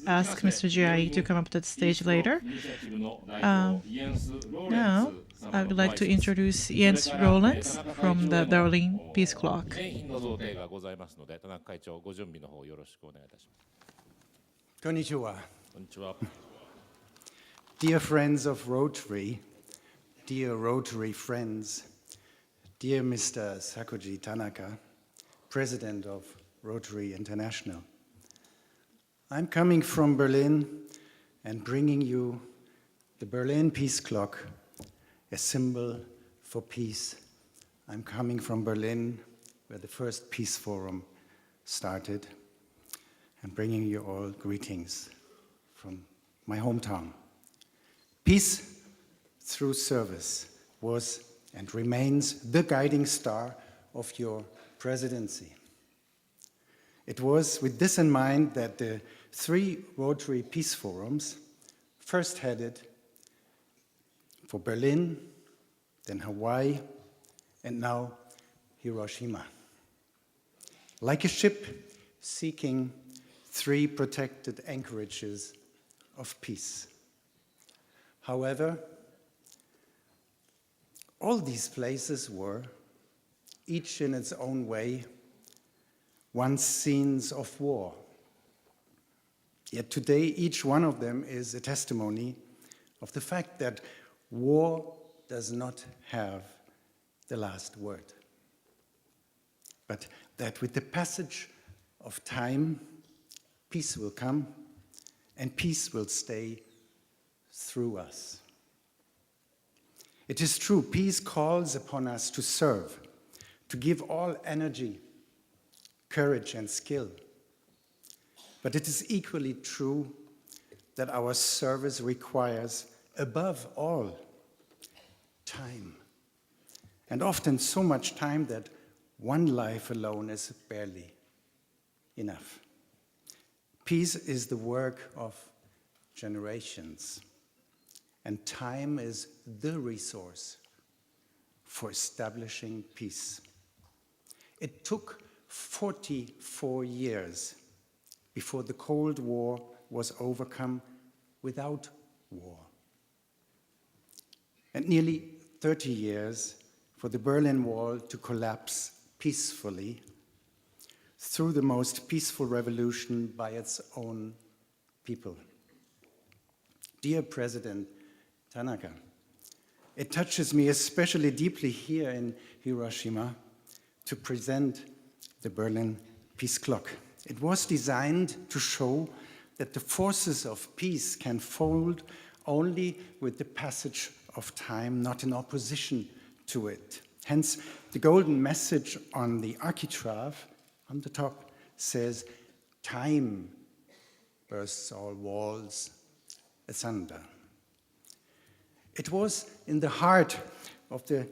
ask Mr. Giai to come up to the stage later. Now, I would like to introduce Jens Rollins from the Berlin Peace Clock. こんにちは。Dear friends of Rotary, dear Rotary friends, dear Mr. Sakuji Tanaka, President of Rotary International. I'm coming from Berlin and bringing you the Berlin Peace Clock, a symbol for peace. I'm coming from Berlin, where the first Peace Forum started, and bringing you all greetings from my hometown. Peace through service was and remains the guiding star of your presidency. It was with this in mind that the 3 Rotary Peace Forums, first headed for Berlin, then Hawaii, and now Hiroshima. Like a ship seeking 3 protected anchorages of peace. However, all these places were, each in its own way, once scenes of war. Yet today, each one of them is a testimony of the fact that war does not have the last word, but that with the passage of time, peace will come and peace will stay through us. It is true, peace calls upon us to serve, to give all energy, courage, and skill. But it is equally true that our service requires, above all, time. And often so much time that one life alone is barely enough. Peace is the work of generations. And time is the resource for establishing peace. It took 44 years before the Cold War was overcome without war. And nearly 30 years for the Berlin Wall to collapse peacefully through the most peaceful revolution by its own people. Dear President Tanaka, it touches me especially deeply here in Hiroshima to present the Berlin Peace Clock. It was designed to show that the forces of peace can fold only with the passage of time, not in opposition to it. Hence, the golden message on the architrave on the top says, "Time bursts all walls asunder." It was in the heart of the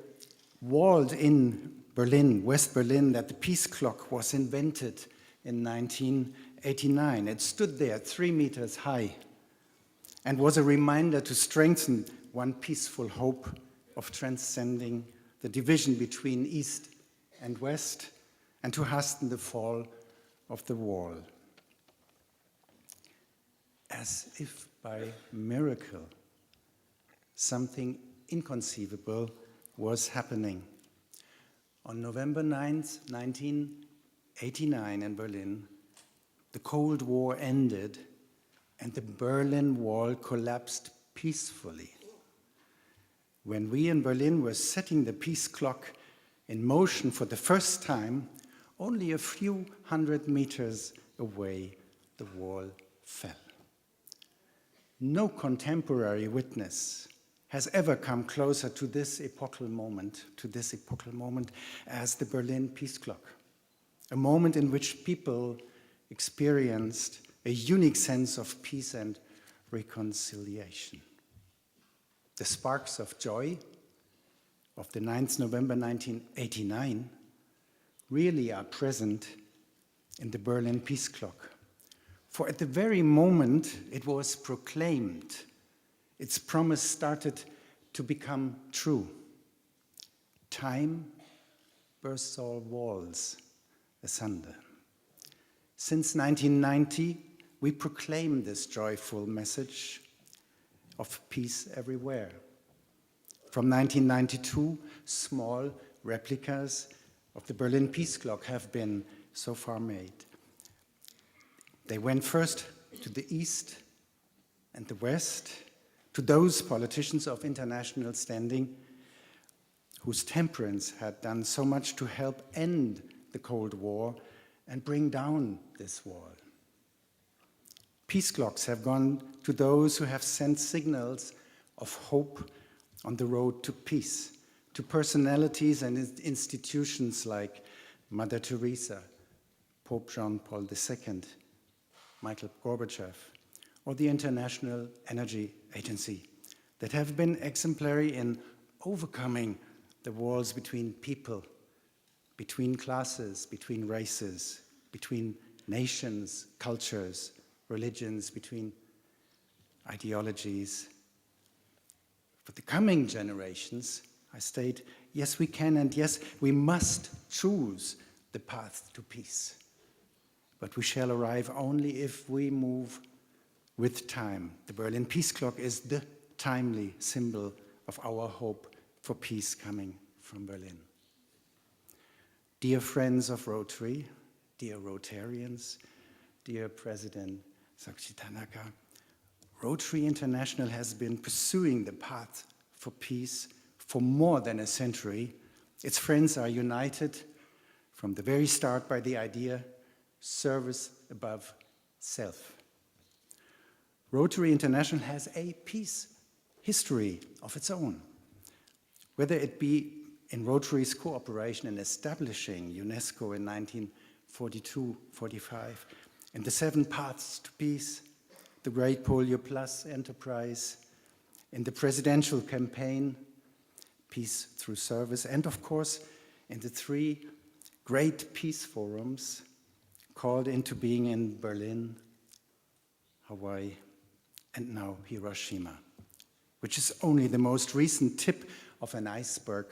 walled-in Berlin, West Berlin, that the peace clock was invented in 1989. It stood there 3 meters high and was a reminder to strengthen one peaceful hope of transcending the division between East and West and to hasten the fall of the wall. As if by miracle, something inconceivable was happening. On November 9th, 1989 in Berlin, the Cold War ended and the Berlin Wall collapsed peacefully. When we in Berlin were setting the peace clock in motion for the first time, only a few hundred meters away, the wall fell. No contemporary witness has ever come closer to this epochal moment, as the Berlin Peace Clock, a moment in which people experienced a unique sense of peace and reconciliation. The sparks of joy of the 9th November 1989 really are present in the Berlin Peace Clock. For at the very moment it was proclaimed, its promise started to become true. Time bursts all walls asunder. Since 1990, we proclaim this joyful message of peace everywhere. From 1992, small replicas of the Berlin Peace Clock have been so far made. They went first to the east and the west, to those politicians of international standing whose temperance had done so much to help end the Cold War and bring down this wall. Peace clocks have gone to those who have sent signals of hope on the road to peace, to personalities and institutions like Mother Teresa, Pope John Paul II, Michael Gorbachev, or the International Energy Agency, that have been exemplary in overcoming the walls between people, between classes, between races, between nations, cultures, religions, between ideologies. For the coming generations, I state, yes, we can, and yes, we must choose the path to peace. But we shall arrive only if we move with time. The Berlin Peace Clock is the timely symbol of our hope for peace coming from Berlin. Dear friends of Rotary, dear Rotarians, dear President Sakshi Tanaka, Rotary International has been pursuing the path for peace for more than a century. Its friends are united from the very start by the idea, service above self. Rotary International has a peace history of its own, whether it be in Rotary's cooperation in establishing UNESCO in 1942-45, in the 7 Paths to Peace, the Great Polio Plus enterprise, in the presidential campaign, Peace Through Service, and of course, in the 3 great peace forums called into being in Berlin, Hawaii, and now Hiroshima, which is only the most recent tip of an iceberg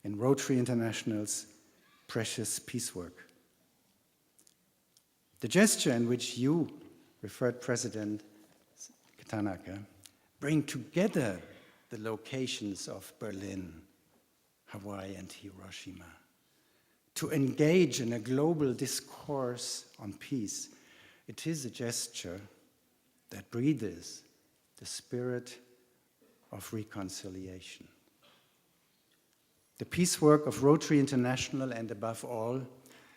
in Rotary International's precious peace work. The gesture in which you referred, President Tanaka, bring together the locations of Berlin, Hawaii, and Hiroshima to engage in a global discourse on peace. It is a gesture that breathes the spirit of reconciliation. The peace work of Rotary International and above all,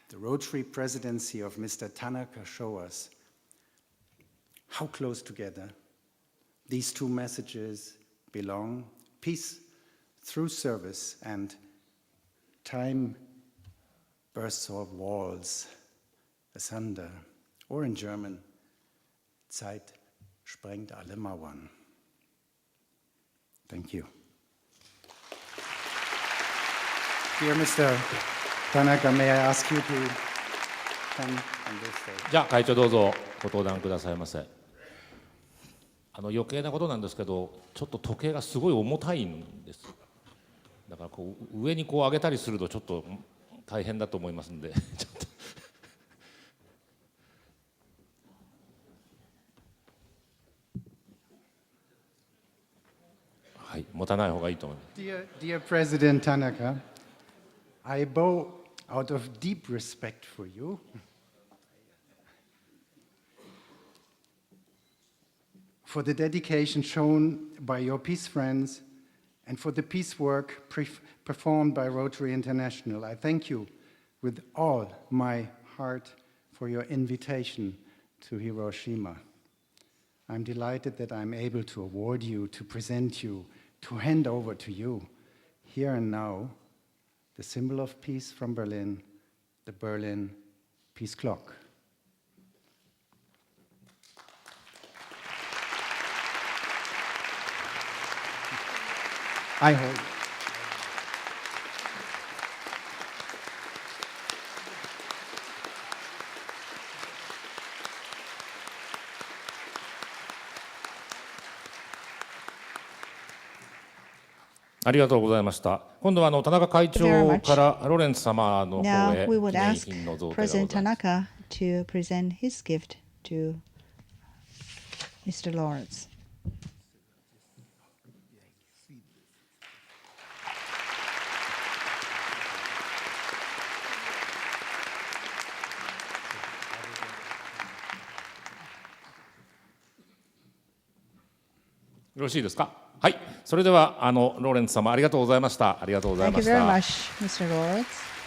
the Rotary presidency of Mr. Tanaka show us how close together these 2 messages belong: peace through service and time bursts our walls asunder, or in German, Zeit sprengt alle Mauern. Thank you. Dear Mr. Tanaka, may I ask you to come on this stage? じゃあ会長どうぞご登壇くださいませ。余計なことなんですけど、ちょっと時計がすごい重たいんです。だからこう上にこう上げたりするとちょっと大変だと思いますんで、ちょっと。はい、持たない方がいいと思います。Dear President Tanaka, I bow out of deep respect for you. For the dedication shown by your peace friends and for the peace work performed by Rotary International. I thank you with all my heart for your invitation to Hiroshima. I'm delighted that I'm able to award you, to present you, to hand over to you, here and now, the symbol of peace from Berlin, the Berlin Peace Clock. I hold.ありがとうございました。今度は田中会長からロレンツ様の方へ Now we would 記念 ask 品の贈呈がございます。 President Tanaka to present his gift to Mr. Lawrence.よろしいですか。はい、それではローレンツ様ありがとうございました。ありがとうござい Thank ま you し very た。 much, Mr. Lawrence.